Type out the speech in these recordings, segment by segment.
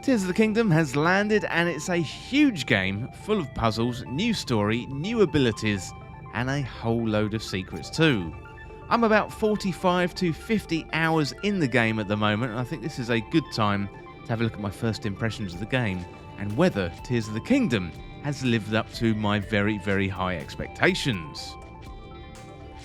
Tears of the Kingdom has landed, and it's a huge game full of puzzles, new story, new abilities, and a whole load of secrets too. I'm about 45 to 50 hours in the game at the moment, and I think this is a good time to have a look at my first impressions of the game and whether Tears of the Kingdom has lived up to my very, very high expectations.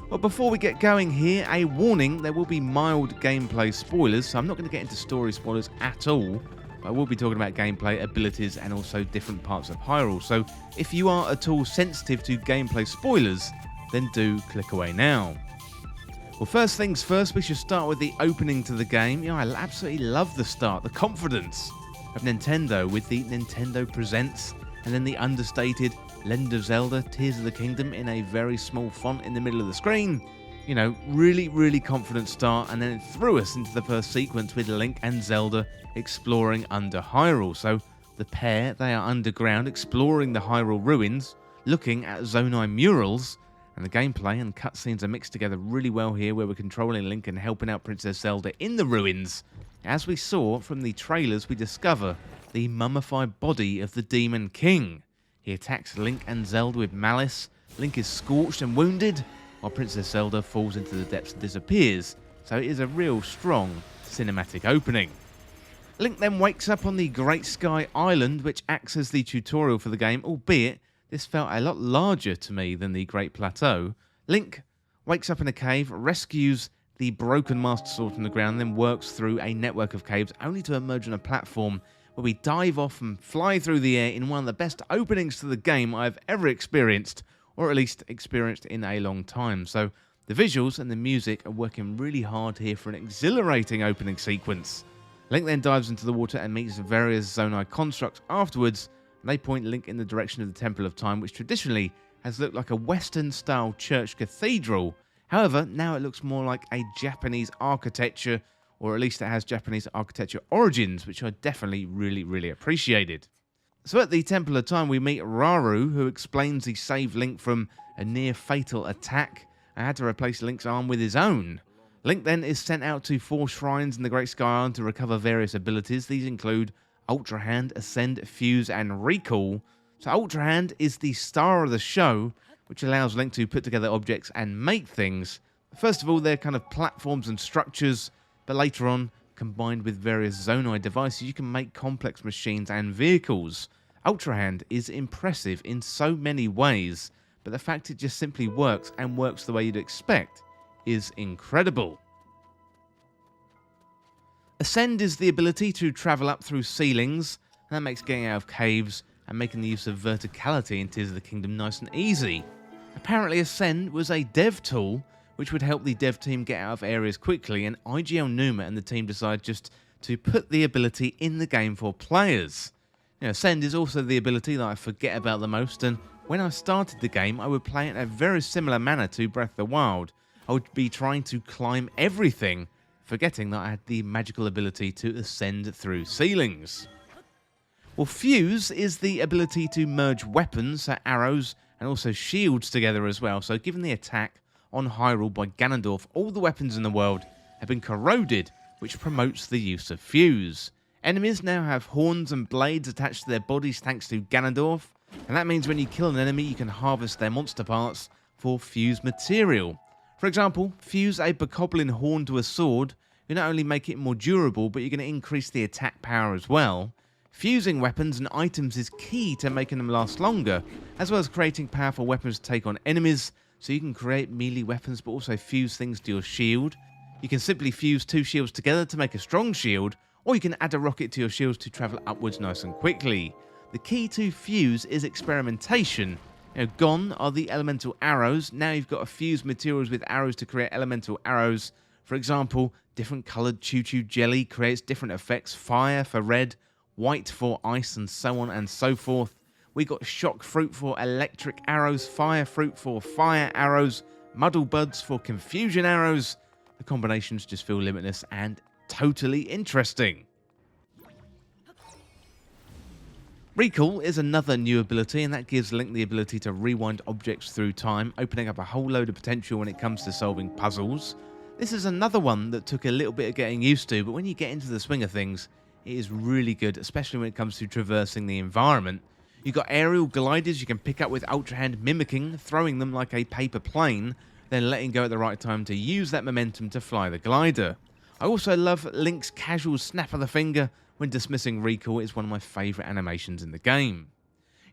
Well, before we get going here, a warning: there will be mild gameplay spoilers, so I'm not going to get into story spoilers at all. I will be talking about gameplay, abilities, and also different parts of Hyrule, so if you are at all sensitive to gameplay spoilers, then do click away now. Well, first things first, we should start with the opening to the game. You know, I absolutely love the start, the confidence of Nintendo with the Nintendo Presents, and then the understated Legend of Zelda Tears of the Kingdom in a very small font in the middle of the screen. You know, really, really confident start, and then it threw us into the first sequence with Link and Zelda exploring under Hyrule. So the pair, they are underground, exploring the Hyrule ruins, looking at Zonai murals, and the gameplay and cutscenes are mixed together really well here, where we're controlling Link and helping out Princess Zelda in the ruins. As we saw from the trailers, we discover the mummified body of the Demon King. He attacks Link and Zelda with malice. Link is scorched and wounded, while Princess Zelda falls into the depths and disappears, so it is a real strong cinematic opening. Link then wakes up on the Great Sky Island, which acts as the tutorial for the game, albeit this felt a lot larger to me than the Great Plateau. Link wakes up in a cave, rescues the broken Master Sword from the ground, then works through a network of caves, only to emerge on a platform where we dive off and fly through the air in one of the best openings to the game I've ever experienced, or at least experienced in a long time. So the visuals and the music are working really hard here for an exhilarating opening sequence. Link then dives into the water and meets various Zonai constructs afterwards, and they point Link in the direction of the Temple of Time, which traditionally has looked like a Western-style church cathedral. However, now it looks more like a Japanese architecture, or at least it has Japanese architecture origins, which I definitely really appreciated. So at the Temple of Time, we meet Raru, who explains he saved Link from a near-fatal attack and had to replace Link's arm with his own. Link then is sent out to 4 shrines in the Great Sky Island to recover various abilities. These include Ultra Hand, Ascend, Fuse, and Recall. So Ultra Hand is the star of the show, which allows Link to put together objects and make things. First of all, they're kind of platforms and structures, but later on, combined with various Zonai devices, you can make complex machines and vehicles. Ultra Hand is impressive in so many ways, but the fact it just simply works, and works the way you'd expect, is incredible. Ascend is the ability to travel up through ceilings, and that makes getting out of caves and making the use of verticality in Tears of the Kingdom nice and easy. Apparently Ascend was a dev tool which would help the dev team get out of areas quickly, and IGL Numa and the team decided just to put the ability in the game for players. You know, Ascend is also the ability that I forget about the most, and when I started the game I would play it in a very similar manner to Breath of the Wild. I would be trying to climb everything, forgetting that I had the magical ability to ascend through ceilings. Well, Fuse is the ability to merge weapons, so arrows and also shields together as well. So given the attack on Hyrule by Ganondorf, all the weapons in the world have been corroded, which promotes the use of Fuse. Enemies now have horns and blades attached to their bodies thanks to Ganondorf, and that means when you kill an enemy you can harvest their monster parts for Fuse material. For example, fuse a bokoblin horn to a sword. You not only make it more durable, but you're going to increase the attack power as well. Fusing weapons and items is key to making them last longer, as well as creating powerful weapons to take on enemies, so you can create melee weapons but also fuse things to your shield. You can simply fuse 2 shields together to make a strong shield, or you can add a rocket to your shields to travel upwards nice and quickly. The key to fuse is experimentation. You know, gone are the elemental arrows. Now you've got to fuse materials with arrows to create elemental arrows. For example, different coloured choo-choo jelly creates different effects. Fire for red, white for ice, and so on and so forth. We got shock fruit for electric arrows, fire fruit for fire arrows, muddle buds for confusion arrows. The combinations just feel limitless and totally interesting. Recall is another new ability, and that gives Link the ability to rewind objects through time, opening up a whole load of potential when it comes to solving puzzles. This is another one that took a little bit of getting used to, but when you get into the swing of things, it is really good, especially when it comes to traversing the environment. You've got aerial gliders you can pick up with Ultra Hand mimicking, throwing them like a paper plane, then letting go at the right time to use that momentum to fly the glider. I also love Link's casual snap of the finger when dismissing recall. Is one of my favourite animations in the game.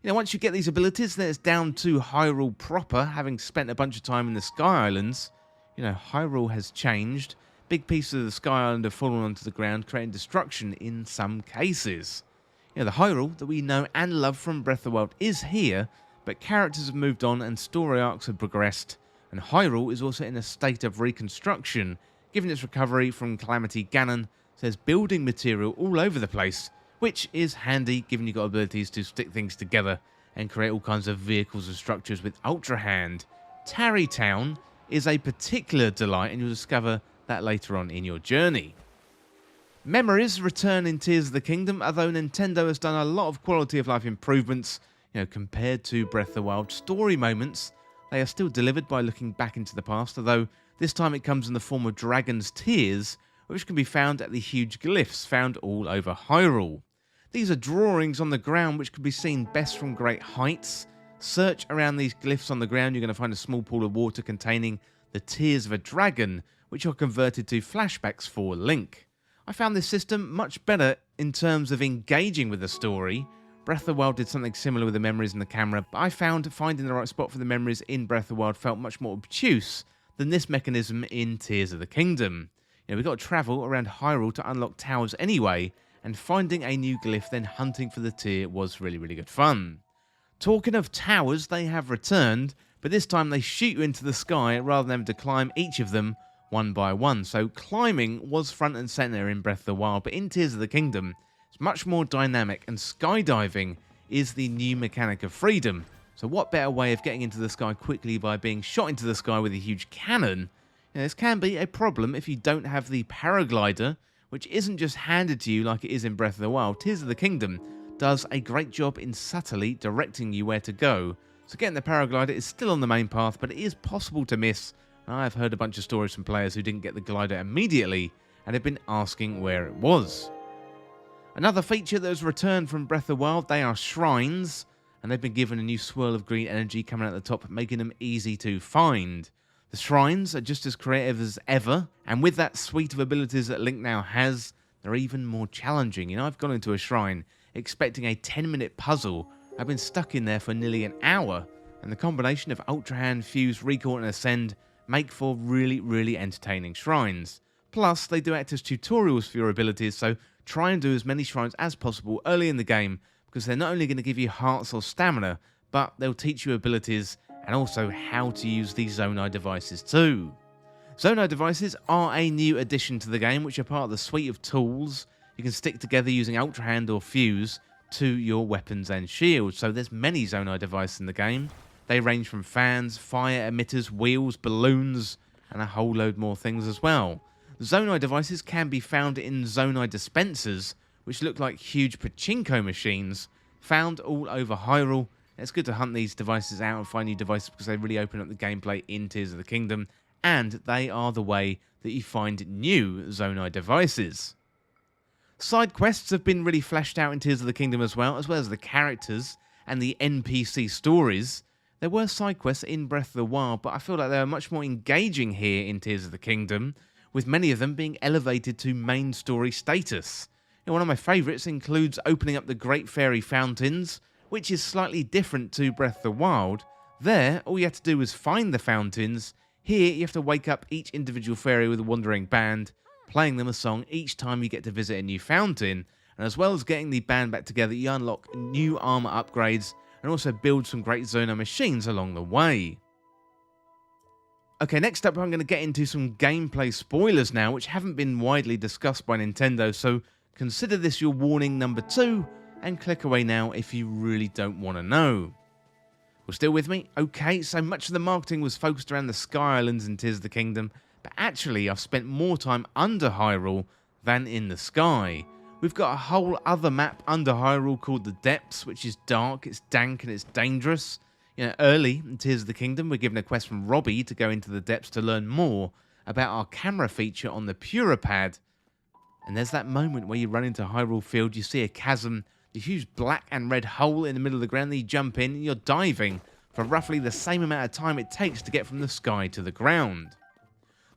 Once you get these abilities, then it's down to Hyrule proper. Having spent a bunch of time in the Sky Islands, Hyrule has changed. Big pieces of the Sky Island have fallen onto the ground, creating destruction in some cases. The Hyrule that we know and love from Breath of the Wild is here, but characters have moved on and story arcs have progressed, and Hyrule is also in a state of reconstruction, given its recovery from Calamity Ganon. So there's building material all over the place, which is handy given you've got abilities to stick things together and create all kinds of vehicles and structures with Ultra Hand. Tarry Town is a particular delight, and you'll discover that later on in your journey. Memories return in Tears of the Kingdom, although Nintendo has done a lot of quality of life improvements, compared to Breath of the Wild. Story moments, they are still delivered by looking back into the past, although this time it comes in the form of Dragon's Tears, which can be found at the huge glyphs found all over Hyrule. These are drawings on the ground which can be seen best from great heights. Search around these glyphs on the ground, you're going to find a small pool of water containing the tears of a dragon, which are converted to flashbacks for Link. I found this system much better in terms of engaging with the story. Breath of the Wild did something similar with the memories in the camera, but I found finding the right spot for the memories in Breath of the Wild felt much more obtuse than this mechanism in Tears of the Kingdom. We've got to travel around Hyrule to unlock towers anyway, and finding a new glyph then hunting for the tear was really, really good fun. Talking of towers, they have returned, but this time they shoot you into the sky rather than having to climb each of them one by one. So climbing was front and centre in Breath of the Wild, but in Tears of the Kingdom, it's much more dynamic, and skydiving is the new mechanic of freedom. So what better way of getting into the sky quickly by being shot into the sky with a huge cannon? This can be a problem if you don't have the paraglider, which isn't just handed to you like it is in Breath of the Wild. Tears of the Kingdom does a great job in subtly directing you where to go. So getting the paraglider is still on the main path, but it is possible to miss. I've heard a bunch of stories from players who didn't get the glider immediately and have been asking where it was. Another feature that has returned from Breath of the Wild, they are shrines, and they've been given a new swirl of green energy coming out the top, making them easy to find. The shrines are just as creative as ever, and with that suite of abilities that Link now has, they're even more challenging. I've gone into a shrine expecting a 10-minute puzzle. I've been stuck in there for nearly an hour, and the combination of Ultra Hand, Fuse, Recall, and Ascend make for really, really entertaining shrines. Plus, they do act as tutorials for your abilities, so try and do as many shrines as possible early in the game, because they're not only going to give you hearts or stamina, but they'll teach you abilities and also how to use these Zonai devices too. Zonai devices are a new addition to the game, which are part of the suite of tools you can stick together using Ultra Hand or Fuse to your weapons and shields. So there's many Zonai devices in the game. They range from fans, fire emitters, wheels, balloons, and a whole load more things as well. Zonai devices can be found in Zonai dispensers, which look like huge pachinko machines, found all over Hyrule. It's good to hunt these devices out and find new devices because they really open up the gameplay in Tears of the Kingdom, and they are the way that you find new Zonai devices. Side quests have been really fleshed out in Tears of the Kingdom as well as the characters and the NPC stories. There were side quests in Breath of the Wild, but I feel like they are much more engaging here in Tears of the Kingdom, with many of them being elevated to main story status. One of my favourites includes opening up the Great Fairy Fountains, which is slightly different to Breath of the Wild. There, all you have to do is find the fountains. Here, you have to wake up each individual fairy with a wandering band, playing them a song each time you get to visit a new fountain. And as well as getting the band back together, you unlock new armor upgrades and also build some great Zonai machines along the way. Okay, next up I'm going to get into some gameplay spoilers now, which haven't been widely discussed by Nintendo, so consider this your warning number 2, and click away now if you really don't want to know. Well, still with me? Okay, so much of the marketing was focused around the Sky Islands in Tears of the Kingdom, but actually I've spent more time under Hyrule than in the sky. We've got a whole other map under Hyrule called the Depths, which is dark, it's dank, and it's dangerous. Early in Tears of the Kingdom, we're given a quest from Robbie to go into the Depths to learn more about our camera feature on the Purapad. And there's that moment where you run into Hyrule Field, you see a chasm, a huge black and red hole in the middle of the ground, then you jump in and you're diving for roughly the same amount of time it takes to get from the sky to the ground.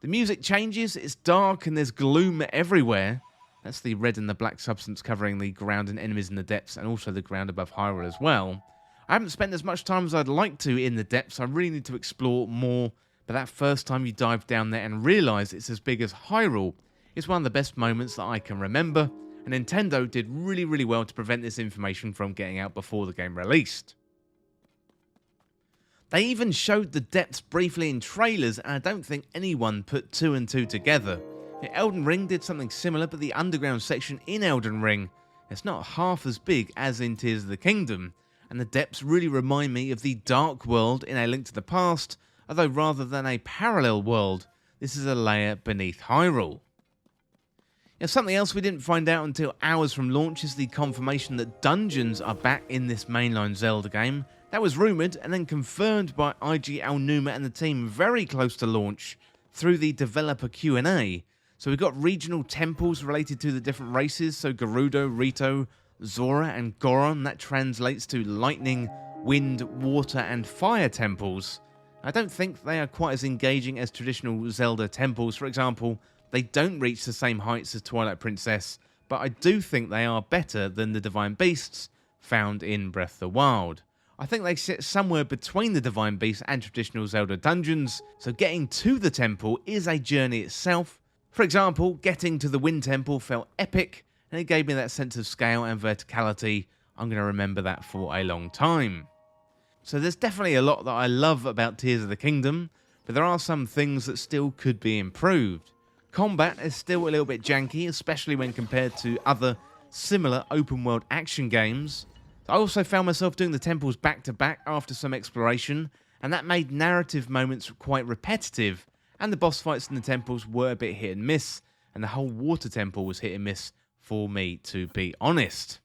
The music changes, it's dark and there's gloom everywhere. That's the red and the black substance covering the ground and enemies in the depths, and also the ground above Hyrule as well. I haven't spent as much time as I'd like to in the depths, I really need to explore more, but that first time you dive down there and realise it's as big as Hyrule is one of the best moments that I can remember, and Nintendo did really well to prevent this information from getting out before the game released. They even showed the depths briefly in trailers, and I don't think anyone put two and two together. Elden Ring did something similar, but the underground section in Elden Ring is not half as big as in Tears of the Kingdom, and the depths really remind me of the Dark World in A Link to the Past, although rather than a parallel world, this is a layer beneath Hyrule. Now, something else we didn't find out until hours from launch is the confirmation that dungeons are back in this mainline Zelda game. That was rumoured and then confirmed by IG Aonuma and the team very close to launch through the developer Q&A. So we've got regional temples related to the different races, so Gerudo, Rito, Zora and Goron. That translates to lightning, wind, water and fire temples. I don't think they are quite as engaging as traditional Zelda temples. For example, they don't reach the same heights as Twilight Princess, but I do think they are better than the Divine Beasts found in Breath of the Wild. I think they sit somewhere between the Divine Beasts and traditional Zelda dungeons, so getting to the temple is a journey itself. For example, getting to the Wind Temple felt epic, and it gave me that sense of scale and verticality. I'm going to remember that for a long time. So there's definitely a lot that I love about Tears of the Kingdom, but there are some things that still could be improved. Combat is still a little bit janky, especially when compared to other similar open world action games. I also found myself doing the temples back to back after some exploration, and that made narrative moments quite repetitive, and the boss fights in the temples were a bit hit and miss, and the whole water temple was hit and miss for me, to be honest.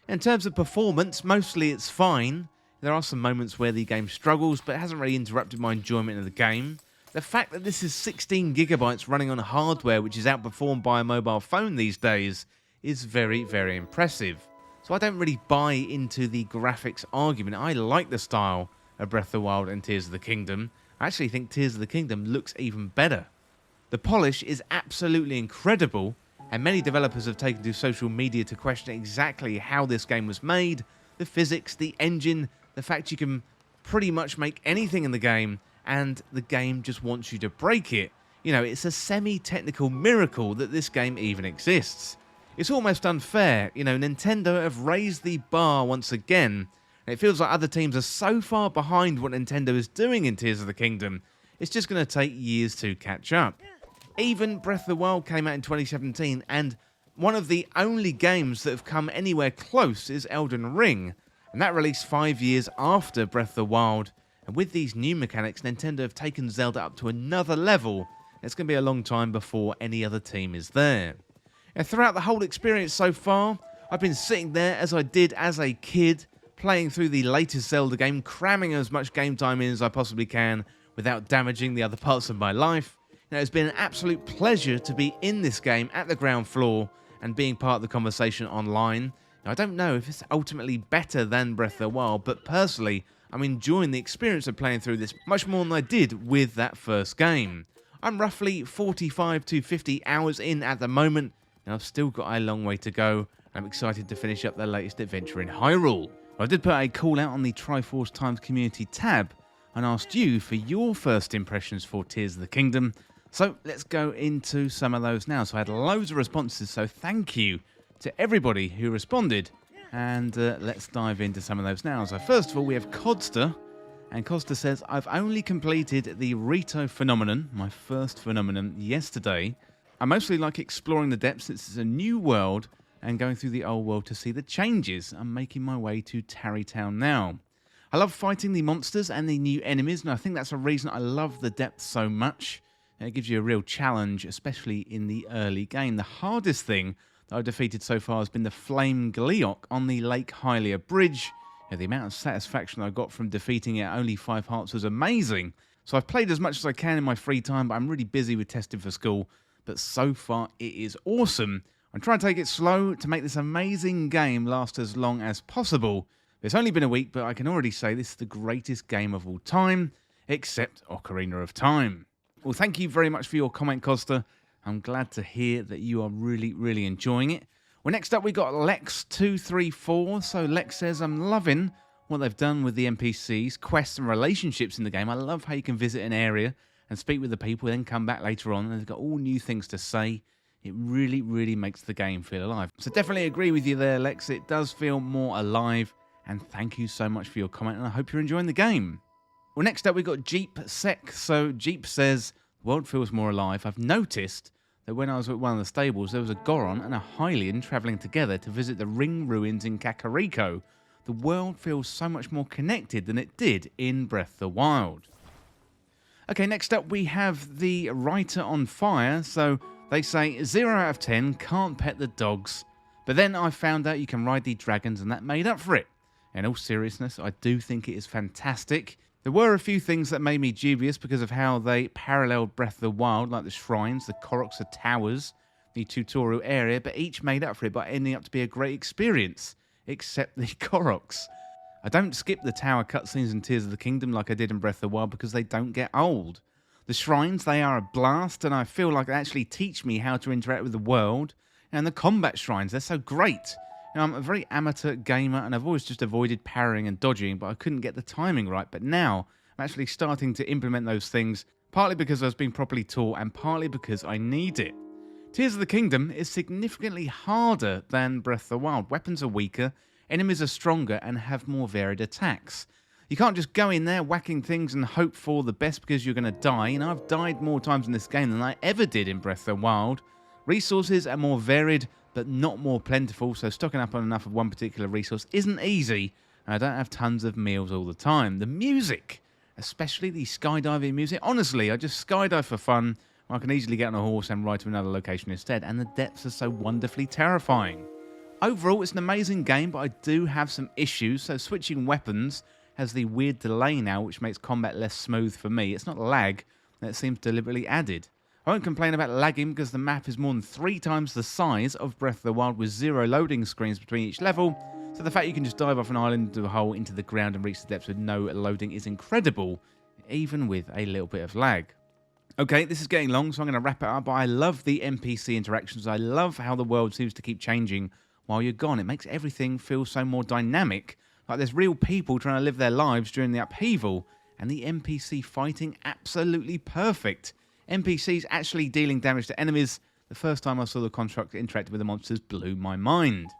In terms of performance, mostly it's fine. There are some moments where the game struggles, but it hasn't really interrupted my enjoyment of the game. The fact that this is 16 gigabytes running on hardware which is outperformed by a mobile phone these days is very impressive. So I don't really buy into the graphics argument. I like the style of Breath of the Wild and Tears of the Kingdom. I actually think Tears of the Kingdom looks even better. The polish is absolutely incredible, and many developers have taken to social media to question exactly how this game was made, the physics, the engine, the fact you can pretty much make anything in the game, and the game just wants you to break it. You know, it's a semi-technical miracle that this game even exists. It's almost unfair. You know, Nintendo have raised the bar once again, and it feels like other teams are so far behind what Nintendo is doing in Tears of the Kingdom, it's just going to take years to catch up. Even Breath of the Wild came out in 2017, and one of the only games that have come anywhere close is Elden Ring, and that released 5 years after Breath of the Wild. And with these new mechanics, Nintendo have taken Zelda up to another level. It's going to be a long time before any other team is there. And throughout the whole experience so far, I've been sitting there as I did as a kid, playing through the latest Zelda game, cramming as much game time in as I possibly can without damaging the other parts of my life. Now, it's been an absolute pleasure to be in this game at the ground floor and being part of the conversation online. Now, I don't know if it's ultimately better than Breath of the Wild, but personally, I'm enjoying the experience of playing through this much more than I did with that first game. I'm roughly 45 to 50 hours in at the moment, and I've still got a long way to go. I'm excited to finish up the latest adventure in Hyrule. I did put a call out on the Triforce Times community tab and asked you for your first impressions for Tears of the Kingdom. So let's go into some of those now. So I had loads of responses, so thank you to everybody who responded. And let's dive into some of those now. So first of all, we have Codster. And Codster says, I've only completed the Rito phenomenon, my first phenomenon, yesterday. I mostly like exploring the depths since it's a new world and going through the old world to see the changes. I'm making my way to Tarry Town now. I love fighting the monsters and the new enemies, and I think that's a reason I love the depths so much. It gives you a real challenge, especially in the early game. The hardest thing that I've defeated so far has been the Flame Gleeok on the Lake Hylia Bridge. The amount of satisfaction I got from defeating it at only 5 hearts was amazing. So I've played as much as I can in my free time, but I'm really busy with testing for school. But so far, it is awesome. I'm trying to take it slow to make this amazing game last as long as possible. It's only been a week, but I can already say this is the greatest game of all time, except Ocarina of Time. Well, thank you very much for your comment, Costa. I'm glad to hear that you are really enjoying it. Well, next up we got Lex234. So Lex says, I'm loving what they've done with the NPCs, quests and relationships in the game. I love how you can visit an area and speak with the people, then come back later on, and they've got all new things to say. It really makes the game feel alive. So definitely agree with you there, Lex. It does feel more alive, and thank you so much for your comment, and I hope you're enjoying the game. Well, next up we got Jeep Sec. So Jeep says, the world feels more alive. I've noticed that when I was at one of the stables, there was a Goron and a Hylian travelling together to visit the ring ruins in Kakariko. The world feels so much more connected than it did in Breath of the Wild. Okay, next up we have the Writer on Fire. So they say, 0 out of 10, can't pet the dogs. But then I found out you can ride the dragons and that made up for it. In all seriousness, I do think it is fantastic. There were a few things that made me dubious because of how they paralleled Breath of the Wild, like the shrines, the Koroks, the towers, the tutorial area, but each made up for it by ending up to be a great experience, except the Koroks. I don't skip the tower cutscenes in Tears of the Kingdom like I did in Breath of the Wild because they don't get old. The shrines, they are a blast, and I feel like they actually teach me how to interact with the world. And the combat shrines, they're so great. You know, I'm a very amateur gamer, and I've always just avoided parrying and dodging, but I couldn't get the timing right. But now, I'm actually starting to implement those things, partly because I was being properly taught, and partly because I need it. Tears of the Kingdom is significantly harder than Breath of the Wild. Weapons are weaker, enemies are stronger, and have more varied attacks. You can't just go in there whacking things and hope for the best because you're going to die. You know, I've died more times in this game than I ever did in Breath of the Wild. Resources are more varied, but not more plentiful, so stocking up on enough of one particular resource isn't easy, and I don't have tons of meals all the time. The music, especially the skydiving music, honestly, I just skydive for fun. I can easily get on a horse and ride to another location instead, and the depths are so wonderfully terrifying. Overall, it's an amazing game, but I do have some issues, so switching weapons has the weird delay now, which makes combat less smooth for me. It's not lag, that seems deliberately added. I won't complain about lagging because the map is more than 3 times the size of Breath of the Wild with 0 loading screens between each level, so the fact you can just dive off an island into a hole into the ground and reach the depths with no loading is incredible, even with a little bit of lag. Okay, this is getting long, so I'm going to wrap it up, but I love the NPC interactions. I love how the world seems to keep changing while you're gone. It makes everything feel so more dynamic, like there's real people trying to live their lives during the upheaval, and the NPC fighting absolutely perfect. NPCs actually dealing damage to enemies. The first time I saw the construct interacting with the monsters blew my mind.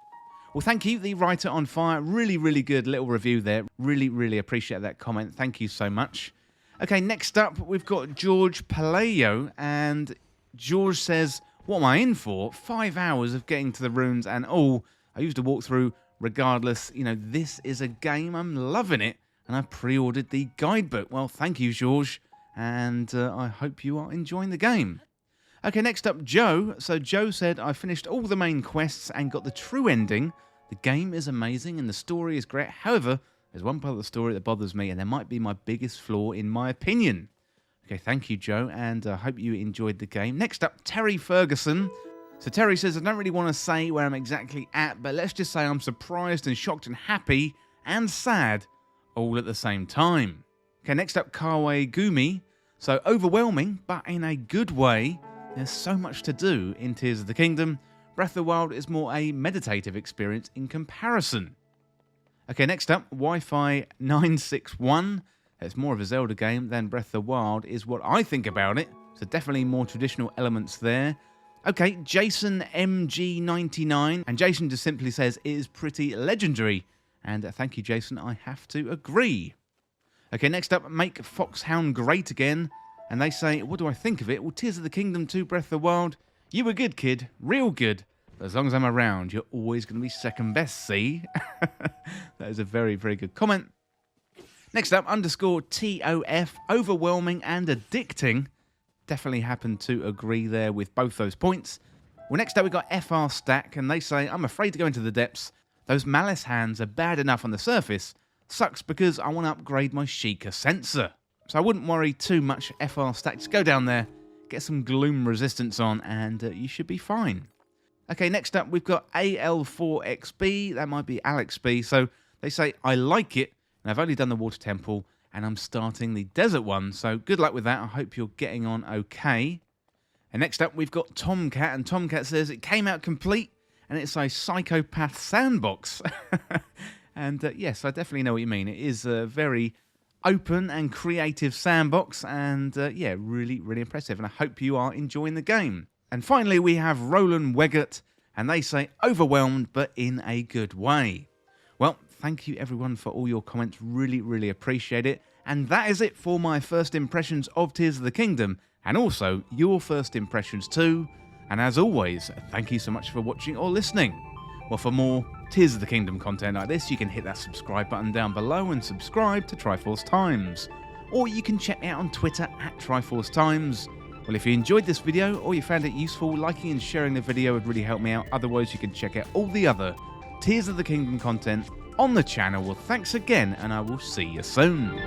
Well, thank you, the Writer on Fire. Really good little review there. Really appreciate that comment. Thank you so much. Okay, next up, we've got George Palayo, and George says, what am I in for? 5 hours of getting to the runes and all. I used to walk through regardless. You know, this is a game. I'm loving it, and I pre-ordered the guidebook. Well, thank you, George. And I hope you are enjoying the game. Okay, next up, Joe. So Joe said, I finished all the main quests and got the true ending. The game is amazing and the story is great. However, there's one part of the story that bothers me, and that might be my biggest flaw in my opinion. Okay, thank you, Joe, and I hope you enjoyed the game. Next up, Terry Ferguson. So Terry says, I don't really want to say where I'm exactly at, but let's just say I'm surprised and shocked and happy and sad all at the same time. Okay, next up, Kawe Gumi. So overwhelming, but in a good way. There's so much to do in Tears of the Kingdom. Breath of the Wild is more a meditative experience in comparison. Okay, next up, Wi-Fi 961. It's more of a Zelda game than Breath of the Wild is what I think about it. So definitely more traditional elements there. Okay, Jason MG99. And Jason just simply says, it is pretty legendary. And thank you, Jason. I have to agree. Okay, next up, Make Foxhound Great Again. And they say, what do I think of it? Well, Tears of the Kingdom 2 Breath of the Wild. You were good, kid. Real good. But as long as I'm around, you're always going to be second best, see? That is a very good comment. Next up, underscore TOF. Overwhelming and addicting. Definitely happen to agree there with both those points. Well, next up, we've got FR Stack. And they say, I'm afraid to go into the depths. Those malice hands are bad enough on the surface. Sucks because I want to upgrade my Sheikah sensor. So I wouldn't worry too much, FR Stack. Just go down there, get some gloom resistance on, and you should be fine. Okay, next up we've got AL4XB. That might be Alex B. So they say, I like it, and I've only done the Water Temple, and I'm starting the Desert one. So good luck with that. I hope you're getting on okay. And next up we've got Tomcat, and Tomcat says it came out complete, and it's a psychopath sandbox. And yes, I definitely know what you mean. It is a very open and creative sandbox, and yeah, really, really impressive. And I hope you are enjoying the game. And finally, we have Roland Weggett, and they say overwhelmed, but in a good way. Well, thank you everyone for all your comments. Really, really appreciate it. And that is it for my first impressions of Tears of the Kingdom, and also your first impressions too. And as always, thank you so much for watching or listening. Well, for more Tears of the Kingdom content like this, you can hit that subscribe button down below and subscribe to Triforce Times. Or you can check me out on Twitter at Triforce Times. Well, if you enjoyed this video or you found it useful, liking and sharing the video would really help me out. Otherwise, you can check out all the other Tears of the Kingdom content on the channel. Well, thanks again, and I will see you soon.